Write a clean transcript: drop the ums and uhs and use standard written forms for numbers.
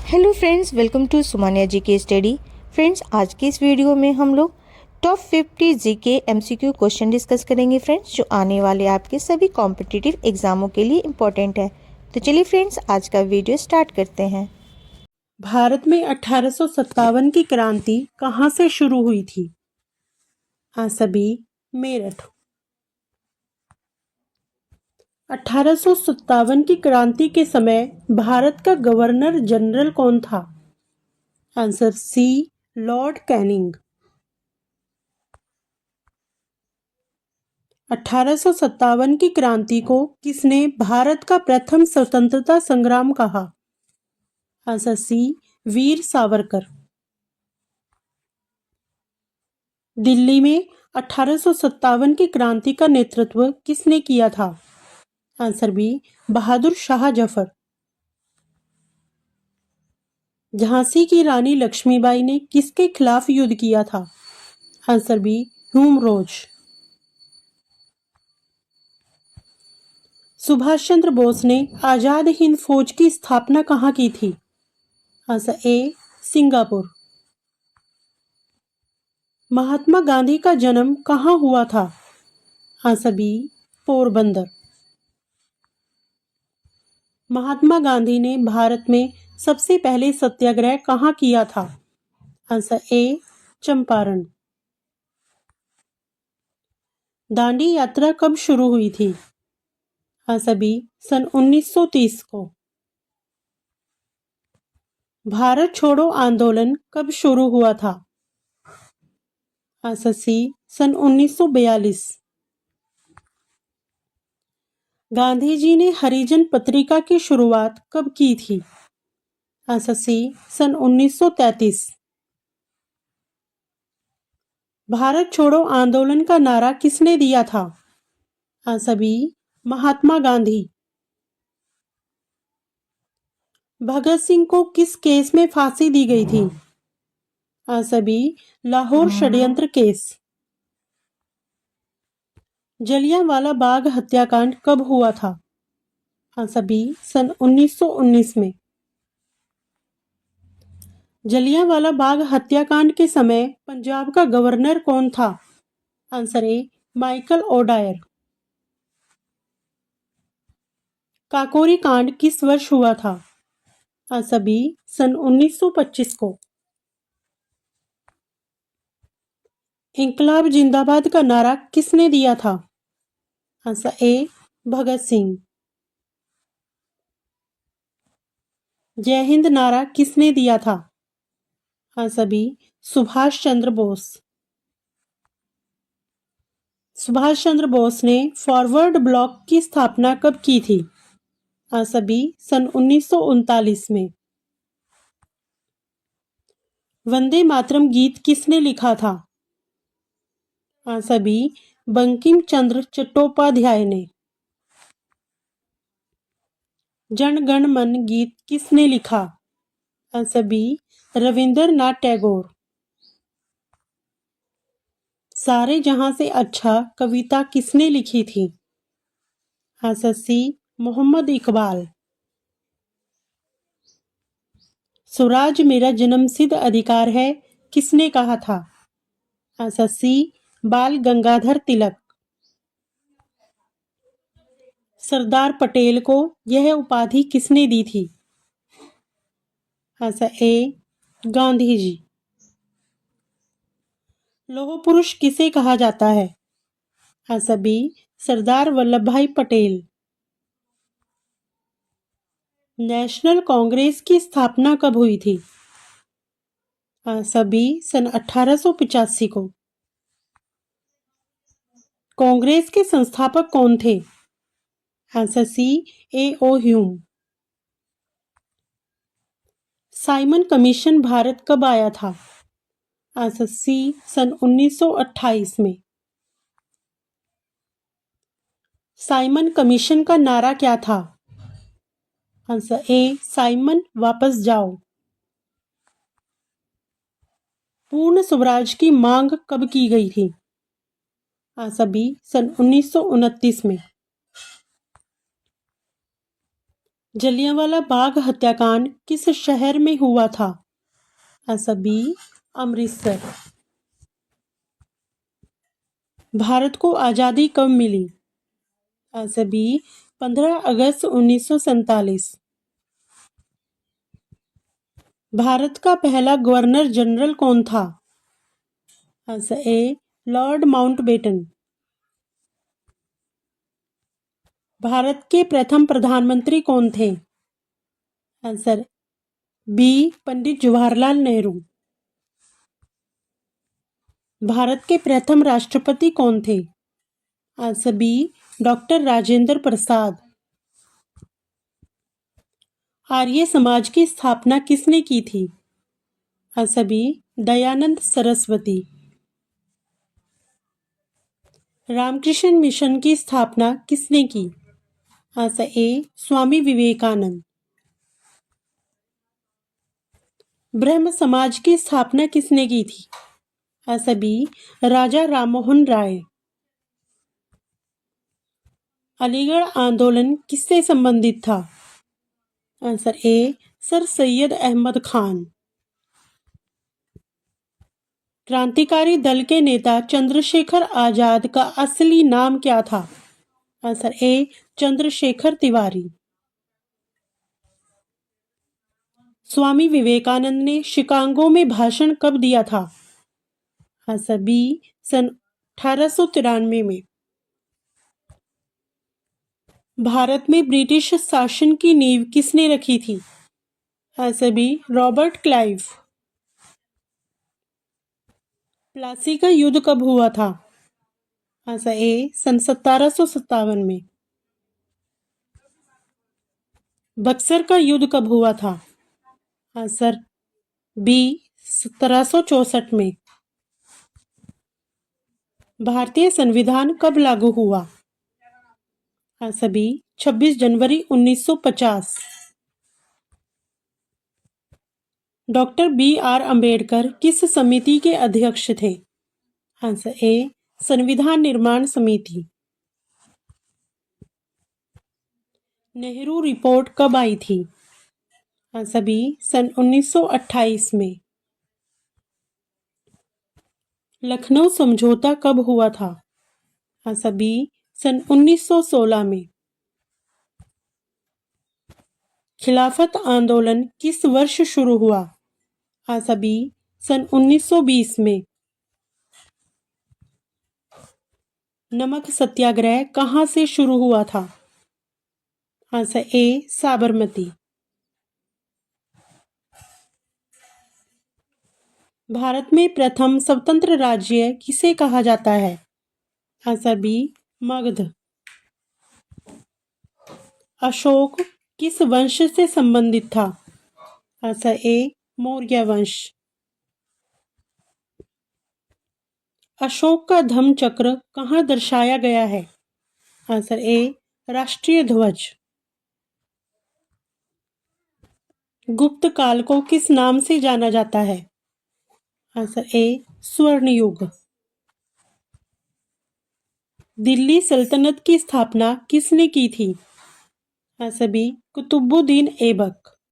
Hello friends, welcome to सुमानिया जी के study. Friends, आज की इस वीडियो में हम लोग top 50 GK MCQ question discuss करेंगे फ्रेंड्स, जो आने वाले आपके सभी कॉम्पिटिटिव एग्जामों के लिए इम्पोर्टेंट है। तो चलिए फ्रेंड्स, आज का वीडियो स्टार्ट करते हैं। भारत में 1857 की क्रांति कहाँ से शुरू हुई थी? Answer B, Meerut. 1857 की क्रांति के समय भारत का गवर्नर जनरल कौन था? Answer C, Lord Canning. 1857 की क्रांति को किसने भारत का प्रथम स्वतंत्रता संग्राम कहा? Answer C, Veer Savarkar. दिल्ली में 1857 की क्रांति का नेतृत्व किसने किया था? Answer B, Bahadur Shah Zafar. झांसी की रानी लक्ष्मीबाई ने किसके खिलाफ युद्ध किया था? Answer B, Hume Subhash Chandra Bose ने आजाद हिंद फौज की स्थापना कहाँ की थी? Answer A, Singapore. Mahatma Gandhi का जन्म कहाँ हुआ था? Answer B, Porbandar. महात्मा गांधी ने भारत में सबसे पहले सत्याग्रह कहाँ किया था? आंसर ए, चंपारण। दांडी यात्रा कब शुरू हुई थी? आंसर बी, सन 1930 को। भारत छोड़ो आंदोलन कब शुरू हुआ था? आंसर सी, सन 1942। गांधी जी ने हरिजन पत्रिका की शुरुआत कब की थी? आंसर सी, सन 1933। भारत छोड़ो आंदोलन का नारा किसने दिया था? Answer B, Mahatma Gandhi. भगत सिंह को किस केस में फांसी दी गई थी? आंसर बी, लाहौर षड्यंत्र केस। जलियांवाला बाग हत्याकांड कब हुआ था? आंसर बी, सन 1919 में। जलियांवाला बाग हत्याकांड के समय पंजाब का गवर्नर कौन था? आंसर ए, माइकल ओडायर। काकोरी कांड किस वर्ष हुआ था? आंसर बी, सन 1925 को। इंकलाब जिंदाबाद का नारा किसने दिया था? आंसर ए, भगत सिंह। जय हिंद नारा किसने दिया था? Answer B, Subhash Chandra Bose. सुभाष चंद्र बोस ने फॉरवर्ड ब्लॉक की स्थापना कब की थी? आंसर बी, सन 1939 में। वंदे मातरम गीत किसने लिखा था? आंसर बी, बंकिम चंद्र चट्टोपाध्याय ने। जन गण मन गीत किसने लिखा? Answer B, Rabindranath Tagore. सारे जहां से अच्छा कविता किसने लिखी थी? Answer C, Mohammad Iqbal. स्वराज मेरा जन्मसिद्ध अधिकार है किसने कहा था? आंसर सी, बाल गंगाधर तिलक। सरदार पटेल को यह उपाधि किसने दी थी? आंसर ए, गांधी जी। लौह पुरुष किसे कहा जाता है? आंसर बी, सरदार वल्लभ भाई पटेल। नेशनल कांग्रेस की स्थापना कब हुई थी? आंसर बी, सन 1885 को। कांग्रेस के संस्थापक कौन थे? Answer C, A O Hume. Simon Commission Bharat कब आया था? आंसर सी, सन 1928 में। साइमन कमीशन का नारा क्या था? आंसर ए, साइमन वापस जाओ। पूर्ण स्वराज की मांग कब की गई थी? आंसर बी, सन 1929 में। जलियांवाला बाग हत्याकांड किस शहर में हुआ था? Answer B Amritsar. भारत को आज़ादी कब मिली? आंसर बी 15 अगस्त 1947। भारत का पहला गवर्नर जनरल कौन था? Answer A lord Mountbatten. Bharat के प्रथम प्रधानमंत्री कौन थे? Answer B Pandit Jawaharlal Nehru. भारत के प्रथम राष्ट्रपति कौन थे? Answer B doctor Rajendra Prasad. Arya Samaj की स्थापना किसने की थी? Answer B Dayanand Saraswati. Ramakrishna mission की स्थापना किसने की? Answer A Swami Vivekananda. ब्रह्म समाज की स्थापना किसने की थी? Answer B Raja Rammohan Roy. अलीगढ़ आंदोलन किससे संबंधित था? Answer A sir Syed Ahmad Khan. क्रांतिकारी दल के नेता चंद्रशेखर आजाद का असली नाम क्या था? Answer A Chandrashekhar Tiwari. स्वामी विवेकानंद ने शिकागो में भाषण कब दिया था? आंसर बी सन 1893 में। भारत में ब्रिटिश शासन की नींव किसने रखी थी? Answer B Robert Clive. Plassey का युद्ध कब हुआ था? आंसर ए सन 1757 में। बक्सर का युद्ध कब हुआ था? आंसर बी 1764 में। भारतीय संविधान कब लागू हुआ? आंसर बी 26 जनवरी 1950। डॉक्टर बी आर अंबेडकर किस समिति के अध्यक्ष थे? आंसर ए संविधान निर्माण समिति। नेहरू रिपोर्ट कब आई थी? आंसर बी सन 1928 में। लखनऊ समझौता कब हुआ था? आंसर बी सन 1916 में। खिलाफत आंदोलन किस वर्ष शुरू हुआ? आंसर बी सन 1920 में। नमक सत्याग्रह कहाँ से शुरू हुआ था? आंसर ए साबरमती। भारत में प्रथम स्वतंत्र राज्य किसे कहा जाता है? Answer B Magadh. अशोक किस वंश से संबंधित था? आंसर ए मौर्य वंश। अशोक का धम्म चक्र कहाँ दर्शाया गया है? आंसर ए राष्ट्रीय ध्वज। गुप्त काल को किस नाम से जाना जाता है? आंसर ए स्वर्ण युग। दिल्ली सल्तनत की स्थापना किसने की थी? Answer B Qutubuddin Aibak.